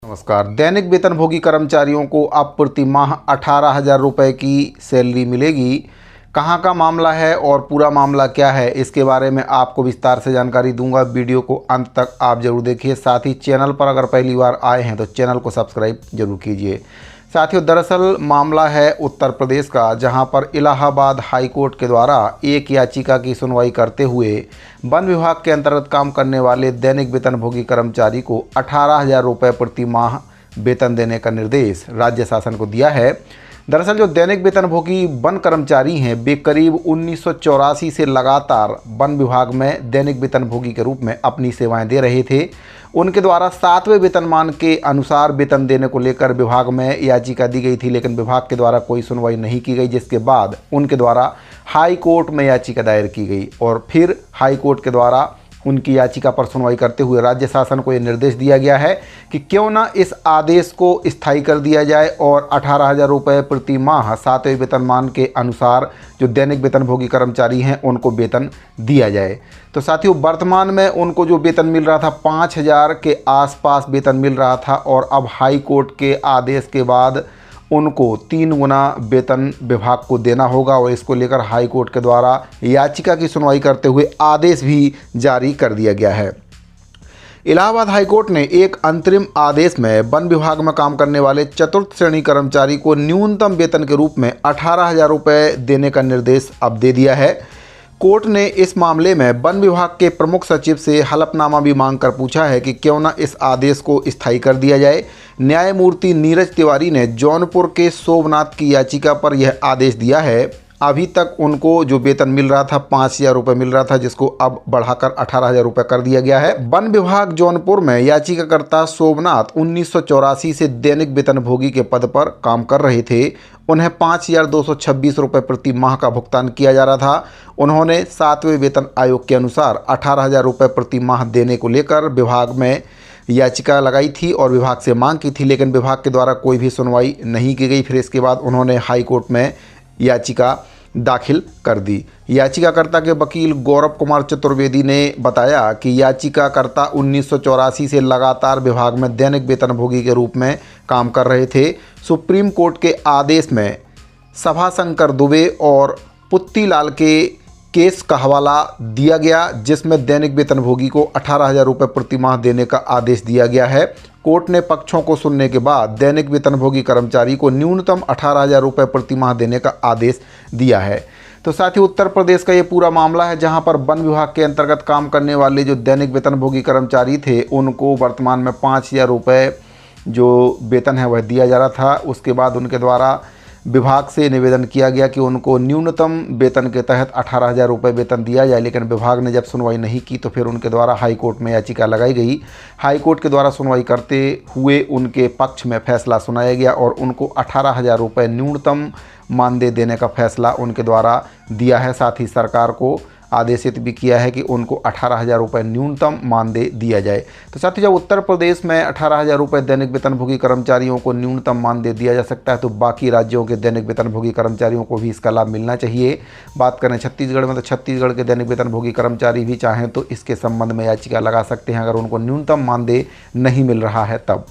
नमस्कार। दैनिक वेतनभोगी कर्मचारियों को अब प्रति माह 18,000 रुपये की सैलरी मिलेगी। कहां का मामला है और पूरा मामला क्या है, इसके बारे में आपको विस्तार से जानकारी दूंगा। वीडियो को अंत तक आप जरूर देखिए। साथ ही चैनल पर अगर पहली बार आए हैं तो चैनल को सब्सक्राइब जरूर कीजिए। साथियों, दरअसल मामला है उत्तर प्रदेश का, जहां पर इलाहाबाद हाई कोर्ट के द्वारा एक याचिका की सुनवाई करते हुए वन विभाग के अंतर्गत काम करने वाले दैनिक वेतनभोगी कर्मचारी को 18,000 रुपये प्रति माह वेतन देने का निर्देश राज्य शासन को दिया है। दरअसल जो दैनिक वेतनभोगी वन कर्मचारी हैं, वे करीब 1984 से लगातार वन विभाग में दैनिक वेतनभोगी के रूप में अपनी सेवाएं दे रहे थे। उनके द्वारा 7वें वेतनमान के अनुसार वेतन देने को लेकर विभाग में याचिका दी गई थी, लेकिन विभाग के द्वारा कोई सुनवाई नहीं की गई, जिसके बाद उनके द्वारा हाई कोर्ट में याचिका दायर की गई और फिर हाई कोर्ट के द्वारा उनकी याचिका पर सुनवाई करते हुए राज्य शासन को ये निर्देश दिया गया है कि क्यों ना इस आदेश को स्थायी कर दिया जाए और 18,000 रुपये प्रति माह 7वें वेतनमान के अनुसार जो दैनिक वेतनभोगी कर्मचारी हैं उनको वेतन दिया जाए। तो साथियों, वर्तमान में उनको जो वेतन मिल रहा था 5,000 के आसपास वेतन मिल रहा था और अब हाई कोर्ट के आदेश के बाद उनको 3 गुना वेतन विभाग को देना होगा और इसको लेकर हाई कोर्ट के द्वारा याचिका की सुनवाई करते हुए आदेश भी जारी कर दिया गया है। इलाहाबाद हाई कोर्ट ने एक अंतरिम आदेश में वन विभाग में काम करने वाले चतुर्थ श्रेणी कर्मचारी को न्यूनतम वेतन के रूप में 18,000 रुपये देने का निर्देश अब दे दिया है। कोर्ट ने इस मामले में वन विभाग के प्रमुख सचिव से हलफनामा भी मांगकर पूछा है कि क्यों न इस आदेश को स्थायी कर दिया जाए। न्यायमूर्ति नीरज तिवारी ने जौनपुर के सोमनाथ की याचिका पर यह आदेश दिया है। अभी तक उनको जो वेतन मिल रहा था 5,000 रुपये मिल रहा था, जिसको अब बढ़ाकर 18,000 रुपये कर दिया गया है। वन विभाग जौनपुर में याचिकाकर्ता सोमनाथ 1984 से दैनिक वेतनभोगी के पद पर काम कर रहे थे। उन्हें 5,226 रुपये प्रति माह का भुगतान किया जा रहा था। उन्होंने 7वें वेतन आयोग के अनुसार 18,000 रुपये प्रति माह देने को लेकर विभाग में याचिका लगाई थी और विभाग से मांग की थी, लेकिन विभाग के द्वारा कोई भी सुनवाई नहीं की गई। फिर इसके बाद उन्होंने हाई कोर्ट में याचिका दाखिल कर दी। याचिकाकर्ता के वकील गौरव कुमार चतुर्वेदी ने बताया कि याचिकाकर्ता 1984 से लगातार विभाग में दैनिक वेतनभोगी के रूप में काम कर रहे थे। सुप्रीम कोर्ट के आदेश में सभाशंकर दुबे और पुत्तीलाल के केस का हवाला दिया गया, जिसमें दैनिक वेतनभोगी को 18,000 रुपये प्रति माह देने का आदेश दिया गया है। कोर्ट ने पक्षों को सुनने के बाद दैनिक वेतनभोगी कर्मचारी को न्यूनतम 18,000 रुपये प्रति माह देने का आदेश दिया है। तो साथ ही उत्तर प्रदेश का ये पूरा मामला है, जहां पर वन विभाग के अंतर्गत काम करने वाले जो दैनिक वेतनभोगी कर्मचारी थे उनको वर्तमान में 5,000 रुपये जो वेतन है वह दिया जा रहा था। उसके बाद उनके द्वारा विभाग से निवेदन किया गया कि उनको न्यूनतम वेतन के तहत 18,000 रुपये वेतन दिया जाए, लेकिन विभाग ने जब सुनवाई नहीं की तो फिर उनके द्वारा हाई कोर्ट में याचिका लगाई गई। हाई कोर्ट के द्वारा सुनवाई करते हुए उनके पक्ष में फैसला सुनाया गया और उनको 18,000 रुपये न्यूनतम मानदेय देने का फैसला उनके द्वारा दिया है। साथ ही सरकार को आदेशित भी किया है कि उनको 18,000 रुपये न्यूनतम मानदेय दिया जाए। तो साथ ही जब उत्तर प्रदेश में 18,000 रुपये दैनिक वेतनभोगी कर्मचारियों को न्यूनतम मानदेय दिया जा सकता है, तो बाकी राज्यों के दैनिक वेतनभोगी कर्मचारियों को भी इसका लाभ मिलना चाहिए। बात करें छत्तीसगढ़ में, तो छत्तीसगढ़ के दैनिक वेतनभोगी कर्मचारी भी चाहें तो इसके संबंध में याचिका लगा सकते हैं, अगर उनको न्यूनतम मानदेय नहीं मिल रहा है तब।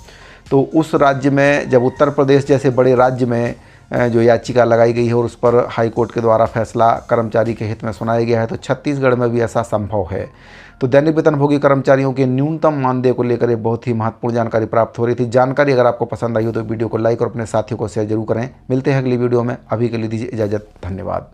तो उस राज्य में, जब उत्तर प्रदेश जैसे बड़े राज्य में जो याचिका लगाई गई है और उस पर हाई कोर्ट के द्वारा फैसला कर्मचारी के हित में सुनाया गया है, तो छत्तीसगढ़ में भी ऐसा संभव है। तो दैनिक वेतनभोगी कर्मचारियों के न्यूनतम मानदेय को लेकर एक बहुत ही महत्वपूर्ण जानकारी प्राप्त हो रही थी। जानकारी अगर आपको पसंद आई हो तो वीडियो को लाइक और अपने साथियों को शेयर जरूर करें। मिलते हैं अगली वीडियो में, अभी के लिए दीजिए इजाज़त। धन्यवाद।